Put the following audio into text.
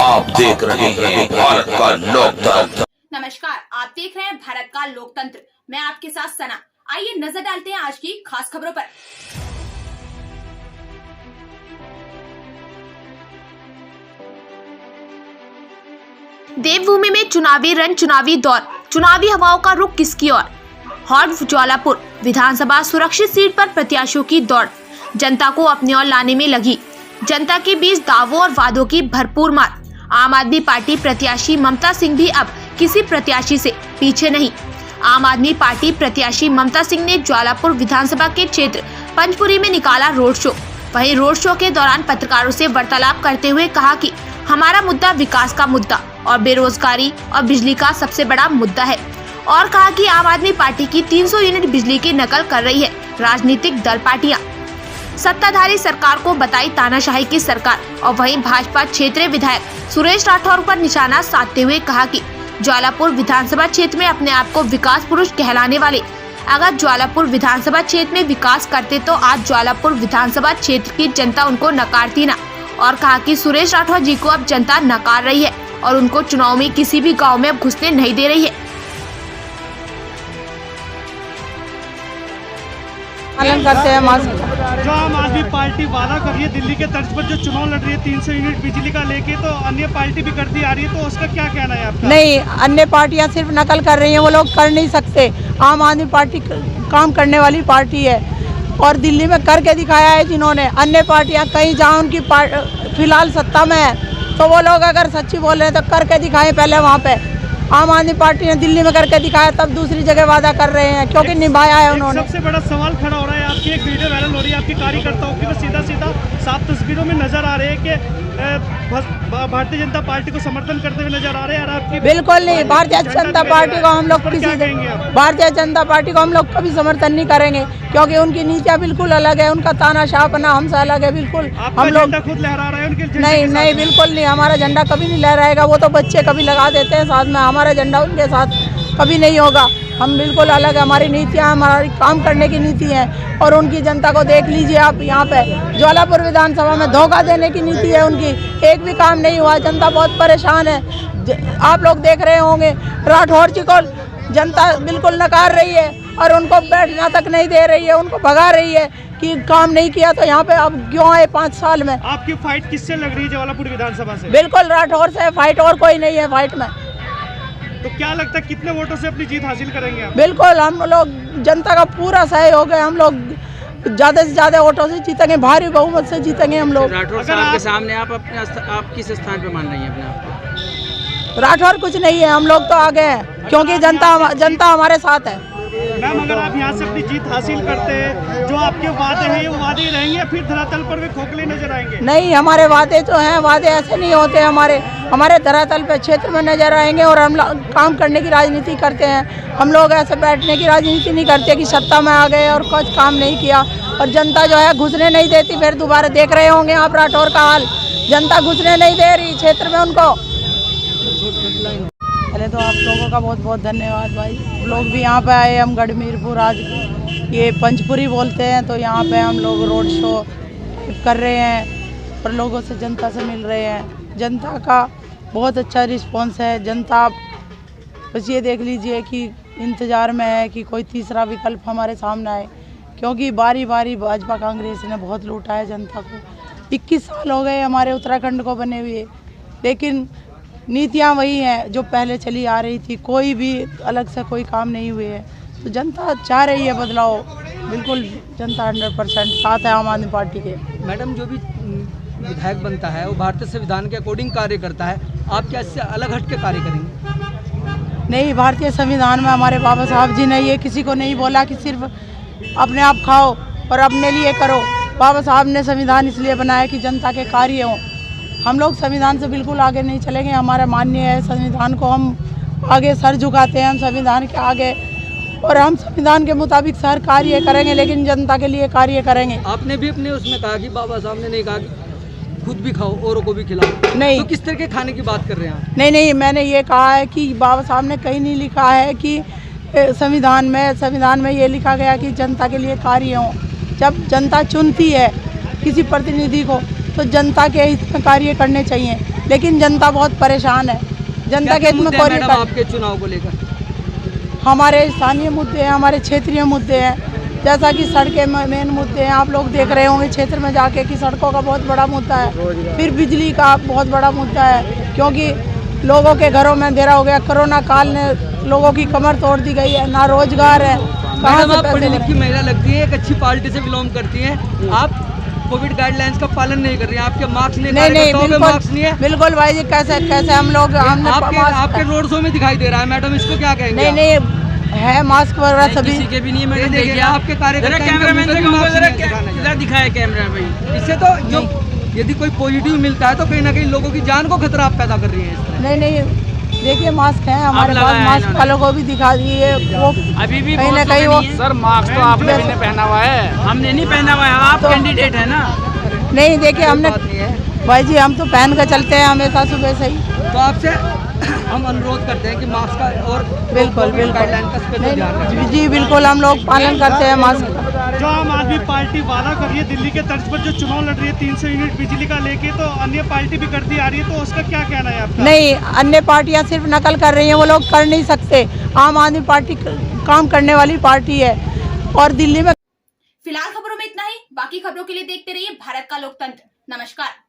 आप देख रहे हैं भारत का लोकतंत्र। नमस्कार, आप देख रहे हैं भारत का लोकतंत्र। मैं आपके साथ सना। आइए नजर डालते हैं आज की खास खबरों पर। देवभूमि में चुनावी रण, चुनावी दौर, चुनावी हवाओं का रुख किसकी ओर? हॉट ज्वालापुर विधानसभा सुरक्षित सीट पर प्रत्याशियों की दौड़ जनता को अपनी ओर लाने में लगी। जनता के बीच दावों और वादों की भरपूर मार। आम आदमी पार्टी प्रत्याशी ममता सिंह भी अब किसी प्रत्याशी से पीछे नहीं। आम आदमी पार्टी प्रत्याशी ममता सिंह ने ज्वालापुर विधानसभा के क्षेत्र पंचपुरी में निकाला रोड शो। वहीं रोड शो के दौरान पत्रकारों से वार्तालाप करते हुए कहा कि हमारा मुद्दा विकास का मुद्दा और बेरोजगारी और बिजली का सबसे बड़ा मुद्दा है, और कहा कि आम आदमी पार्टी की 300 यूनिट बिजली की नकल कर रही है राजनीतिक दल पार्टियां। सत्ताधारी सरकार को बताई तानाशाही की सरकार। और वहीं भाजपा क्षेत्रीय विधायक सुरेश राठौर पर निशाना साधते हुए कहा कि ज्वालापुर विधानसभा क्षेत्र में अपने आप को विकास पुरुष कहलाने वाले अगर ज्वालापुर विधानसभा क्षेत्र में विकास करते तो आज ज्वालापुर विधानसभा क्षेत्र की जनता उनको नकारती ना। और कहा कि सुरेश राठौर जी को अब जनता नकार रही है और उनको चुनाव में किसी भी गाँव में अब घुसने नहीं दे रही है। पालन करते हैं मास्क। जो आम आदमी पार्टी वादा कर रही है दिल्ली के तर्ज पर जो चुनाव लड़ रही है 300 यूनिट बिजली का लेके, तो अन्य पार्टी भी करती आ रही है, तो उसका क्या कहना है आपका? नहीं, अन्य पार्टियां सिर्फ नकल कर रही हैं, वो लोग कर नहीं सकते। आम आदमी पार्टी काम करने वाली पार्टी है और दिल्ली में करके दिखाया है जिन्होंने। अन्य पार्टियां कहीं जहाँ उनकी फिलहाल सत्ता में है तो वो लोग अगर सच्ची बोल रहे हैं तो करके दिखाएं पहले वहाँ पे। आम आदमी पार्टी ने दिल्ली में करके दिखाया, तब दूसरी जगह वादा कर रहे हैं क्योंकि निभाया है उन्होंने। सबसे बड़ा सवाल खड़ा हो रहा है, आपकी एक वीडियो वायरल हो रही है आपकी कार्यकर्ताओं की, वो सीधा सीधा साफ तस्वीरों में नजर आ रहे हैं कि भारतीय जनता पार्टी को समर्थन करते हुए नजर आ रहे हैं। और आपकी बिल्कुल नहीं, भारतीय जनता पार्टी को हम लोग भारतीय जनता पार्टी को हम लोग कभी समर्थन नहीं करेंगे क्योंकि उनकी नीतियाँ बिल्कुल अलग है, उनका तानाशाहपना हमसे अलग है। बिल्कुल हम लोग खुद लहरा रहे हैं उनके नहीं, बिल्कुल नहीं, हमारा झंडा कभी नहीं लहराएगा। वो तो बच्चे कभी लगा देते हैं साथ में, हमारा झंडा उनके साथ कभी नहीं होगा। हम बिल्कुल अलग है, हमारी नीतियाँ हमारी काम करने की नीति है। और उनकी जनता को देख लीजिए आप, यहाँ पे ज्वालापुर विधानसभा में धोखा देने की नीति है उनकी। एक भी काम नहीं हुआ, जनता बहुत परेशान है। आप लोग देख रहे होंगे राठौर जी को जनता बिल्कुल नकार रही है और उनको बैठना तक नहीं दे रही है, उनको भगा रही है कि काम नहीं किया तो यहाँ पे अब क्यों आए 5 साल में। आपकी फाइट किससे लग रही है ज्वालापुर विधानसभा से? बिल्कुल राठौर से फाइट, और कोई नहीं है फाइट में। तो क्या लगता है कितने वोटों से अपनी जीत हासिल करेंगे आप? बिल्कुल हम लोग जनता का पूरा सहयोग है, हम लोग ज़्यादा से ज़्यादा वोटों से जीतेंगे, भारी बहुमत से जीतेंगे हम लोग। राठौर साहब के सामने आप किस स्थान पे मान रही हैं अपने आप को? राठौर कुछ नहीं है, हम लोग तो आगे हैं क्योंकि जनता हमारे साथ है। मैम, अगर आप यहाँ से अपनी जीत हासिल करते हैं, जो आपके वादे हैं ये वादे ही रहेंगे, फिर धरातल पर वे खोखले नजर आएंगे? नहीं, हमारे वादे जो हैं वादे ऐसे नहीं होते, हमारे धरातल पे क्षेत्र में नजर आएंगे और हम काम करने की राजनीति करते हैं। हम लोग ऐसे बैठने की राजनीति नहीं करते कि सत्ता में आ गए और कुछ काम नहीं किया और जनता जो है घुसने नहीं देती। फिर दोबारा देख रहे होंगे आप राठौर का हाल, जनता घुसने नहीं दे रही क्षेत्र में उनको। पहले तो आप लोगों का बहुत बहुत धन्यवाद भाई। लोग भी यहाँ पे आए, हम गढ़मीरपुर आज ये पंचपुरी बोलते हैं, तो यहाँ पे हम लोग रोड शो कर रहे हैं और लोगों से जनता से मिल रहे हैं। जनता का बहुत अच्छा रिस्पांस है। जनता बस ये देख लीजिए कि इंतज़ार में है कि कोई तीसरा विकल्प हमारे सामने आए क्योंकि बारी बारी भाजपा कांग्रेस ने बहुत लूटा है जनता को। 21 साल हो गए हमारे उत्तराखंड को बने हुए, लेकिन नीतियाँ वही हैं जो पहले चली आ रही थी, कोई भी अलग से कोई काम नहीं हुए है। तो जनता चाह रही है बदलाव, बिल्कुल जनता 100% साथ है आम आदमी पार्टी के। मैडम, जो भी विधायक बनता है वो भारतीय संविधान के अकॉर्डिंग कार्य करता है, आप क्या इससे अलग हट के कार्य करेंगे? नहीं, भारतीय संविधान में हमारे बाबा साहब जी ने ये किसी को नहीं बोला कि सिर्फ अपने आप खाओ और अपने लिए करो। बाबा साहब ने संविधान इसलिए बनाया कि जनता के कार्य हों। हम लोग संविधान से बिल्कुल आगे नहीं चलेंगे, हमारा मान्य है संविधान को, हम आगे सर झुकाते हैं हम संविधान के आगे और हम संविधान के मुताबिक सर कार्य करेंगे, लेकिन जनता के लिए कार्य करेंगे। आपने भी अपने उसमें कहा कि बाबा साहब ने नहीं कहा कि खुद भी खाओ औरों को भी खिलाओ, नहीं, तो किस तरह के खाने की बात कर रहे हैं आप? नहीं, मैंने ये कहा है कि बाबा साहब ने कहीं नहीं लिखा है कि संविधान में ये लिखा गया कि जनता के लिए कार्य हों। जब जनता चुनती है किसी प्रतिनिधि को तो जनता के हित में कार्य करने चाहिए। लेकिन जनता बहुत परेशान है। जनता के हित में कोई नहीं मैडम कर- आपके चुनाव को लेकर? हमारे स्थानीय मुद्दे हैं, हमारे क्षेत्रीय मुद्दे हैं, जैसा कि सड़कें मेन मुद्दे हैं। आप लोग देख रहे होंगे क्षेत्र में जाके कि सड़कों का बहुत बड़ा मुद्दा है। फिर बिजली का बहुत बड़ा मुद्दा है, क्योंकि लोगों के घरों में अंधेरा हो गया। कोरोना काल ने लोगों की कमर तोड़ दी गई है, ना रोजगार है। कहाँ मैडम से आप पैसे पढ़ी लेंगे? लिखी महिला लगती है, एक अच्छी पार्टी से बिलोंग करती हैं, आप कोविड गाइडलाइंस का पालन नहीं कर रही हैं, आपके मार्क्स नहीं, नहीं नहीं, कार्यकर्ताओं पे मार्क्स नहीं है। बिल्कुल भाई जी, कैसे कैसे हम लोग हमने आपके रोड शो में दिखाई दे रहा है मैडम, इसको क्या कहेंगे? नहीं नहीं है, मास्क वगैरह सभी के भी नहीं है मैडम। देखिए आपके कार्यकर्ता दिखाए कैमरा भाई। इससे तो जो यदि कोई पॉजिटिव मिलता है तो कहीं ना कहीं लोगों की जान को खतरा आप पैदा कर रही हैं इस तरह। नहीं नहीं, देखिए मास्क है हमारे पास, मास्क वालों को भी दिखा दिए। वो अभी भी कहीं ना कहीं वो सर मास्क तो आपने भी नहीं पहना हुआ है, हमने नहीं पहना हुआ है, आप कैंडिडेट है ना। नहीं, देखिए हमने भाई जी हम तो पहन कर चलते हैं हमेशा सुबह से ही। तो आपसे हम अनुरोध करते हैं कि मास्क का और बिल्कुल गाइडलाइन का स्पेशल ध्यान रखें। जी बिल्कुल, हम लोग पालन करते हैं मास्क का। जो आम आदमी पार्टी वादा कर रही है दिल्ली के तर्ज पर जो चुनाव लड़ रही है 300 यूनिट बिजली का लेके, तो अन्य पार्टी भी करती आ रही है, तो उसका क्या कहना है आपका? नहीं, अन्य पार्टियां सिर्फ नकल कर रही हैं, वो लोग कर नहीं सकते। आम आदमी पार्टी काम करने वाली पार्टी है। और दिल्ली में फिलहाल खबरों में इतना ही। बाकी खबरों के लिए देखते रहिए भारत का लोकतंत्र। नमस्कार।